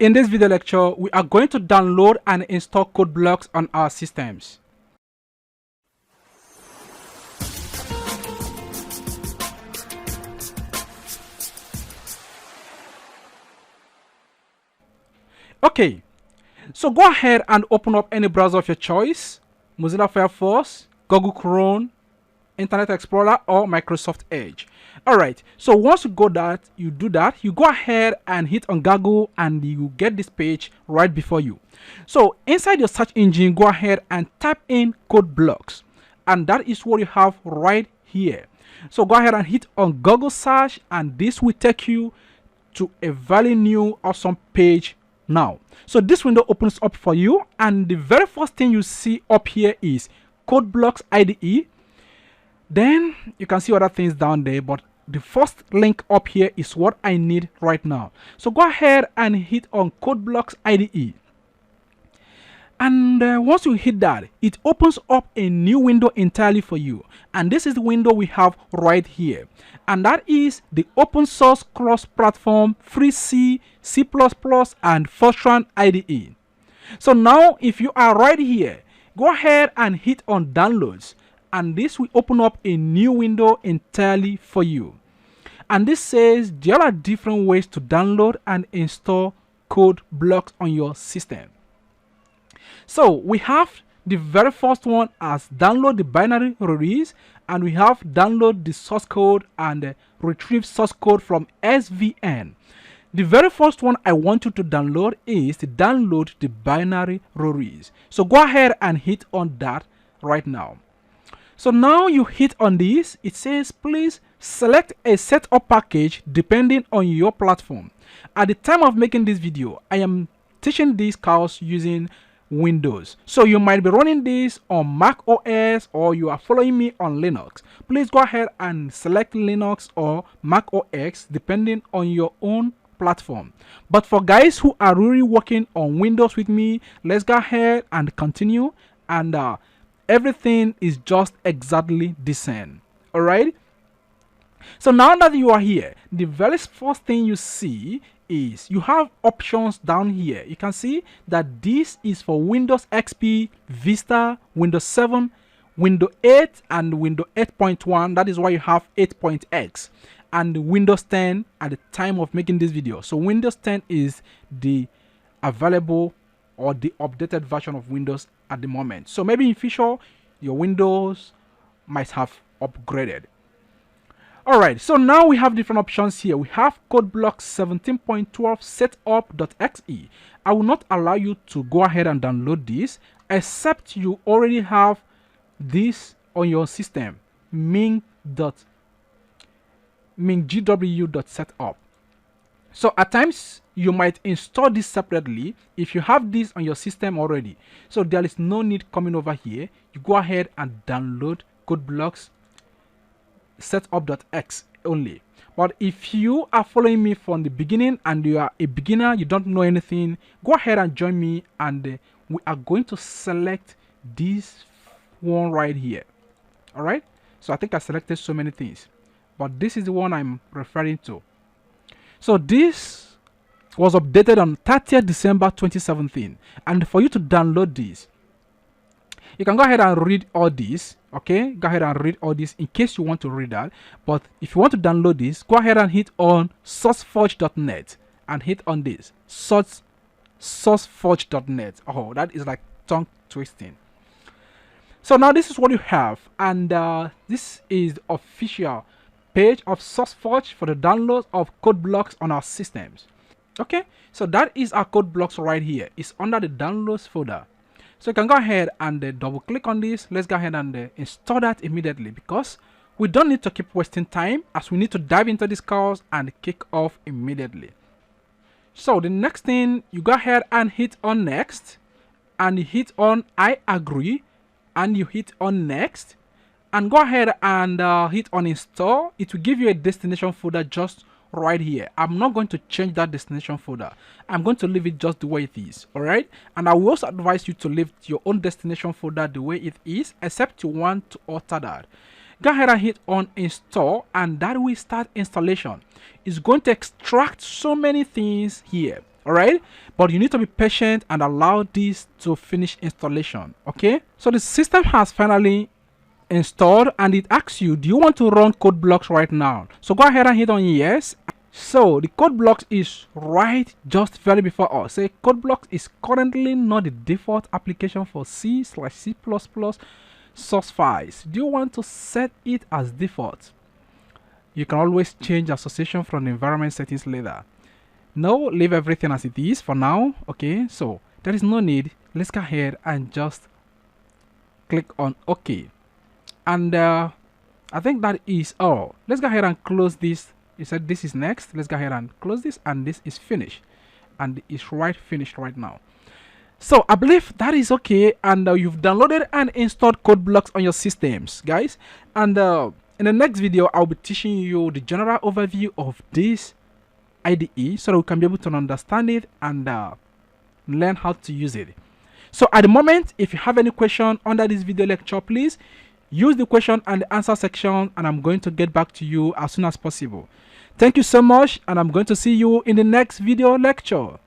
In this video lecture, we are going to download and install CodeBlocks on our systems. Okay, so go ahead and open up any browser of your choice: Mozilla Firefox, Google Chrome, Internet Explorer, or Microsoft Edge. Alright, so once you do that, you go ahead and hit on Google and you get this page right before you. So inside your search engine, go ahead and type in CodeBlocks, and that is what you have right here. So go ahead and hit on Google search, and this will take you to a very new awesome page now. So this window opens up for you, and the very first thing you see up here is CodeBlocks IDE. Then you can see other things down there, but the first link up here is what I need right now. So go ahead and hit on CodeBlocks IDE. And once you hit that, it opens up a new window entirely for you. And this is the window we have right here. And that is the open source cross-platform free C, C++, and Fortran IDE. So now if you are right here, go ahead and hit on downloads. And this will open up a new window entirely for you. And this says there are different ways to download and install CodeBlocks on your system. So we have the very first one as download the binary release, and we have download the source code and retrieve source code from SVN. The very first one I want you to download is to download the binary release. So go ahead and hit on that right now. So now you hit on this, it says please select a setup package depending on your platform. At the time of making this video, I am teaching this course using Windows. So you might be running this on Mac OS, or you are following me on Linux. Please go ahead and select Linux or Mac OS depending on your own platform. But for guys who are really working on Windows with me, let's go ahead and continue, and everything is just exactly the same. All right, so now that you are here, the very first thing you see is you have options down here. You can see that this is for Windows XP, Vista, Windows 7, Windows 8, and Windows 8.1. That is why you have 8.x and Windows 10 at the time of making this video. So Windows 10 is the available or the updated version of Windows at the moment. So maybe in future your Windows might have upgraded. Alright, so now we have different options here. We have CodeBlocks 17.12 setup.exe. I will not allow you to go ahead and download this except you already have this on your system, ming.gw.setup. So at times you might install this separately if you have this on your system already. So there is no need coming over here. You go ahead and download CodeBlocks setup.exe only. But if you are following me from the beginning and you are a beginner, you don't know anything, go ahead and join me, and we are going to select this one right here. All right, so I think I selected so many things, but this is the one I'm referring to. So this was updated on 30th December 2017, and for you to download this, you can go ahead and read all this. Okay, go ahead and read all this in case you want to read that. But if you want to download this, go ahead and hit on sourceforge.net and hit on this sourceforge.net. Oh, that is like tongue twisting. So now this is what you have, and this is the official page of SourceForge for the download of CodeBlocks on our systems. Okay, so that is our CodeBlocks right here. It's under the downloads folder. So you can go ahead and double click on this. Let's go ahead and install that immediately, because we don't need to keep wasting time, as we need to dive into this course and kick off immediately. So the next thing, you go ahead and hit on next, and you hit on I agree, and you hit on next, and go ahead and hit on install. It will give you a destination folder just right here. I'm not going to change that destination folder. I'm going to leave it just the way it is. All right, and I will also advise you to leave your own destination folder the way it is, except you want to alter that. Go ahead and hit on install, and that will start installation. It's going to extract so many things here. All right, but you need to be patient and allow this to finish installation. Okay, so the system has finally installed and it asks you, do you want to run CodeBlocks right now? So go ahead and hit on yes. So the CodeBlocks is right just very before us. Say CodeBlocks is currently not the default application for C/C++ source files. Do you want to set it as default? You can always change association from the environment settings later. No, leave everything as it is for now. Okay, so there is no need. Let's go ahead and just click on OK. And I think that is all. Let's go ahead and close this. You said this is next. Let's go ahead and close this, and this is finished, and it's finished right now. So I believe that is okay, and you've downloaded and installed CodeBlocks on your systems, guys. And in the next video, I'll be teaching you the general overview of this IDE so that we can be able to understand it and learn how to use it. So at the moment, if you have any question under this video lecture, please use the question and the answer section, and I'm going to get back to you as soon as possible. Thank you so much, and I'm going to see you in the next video lecture.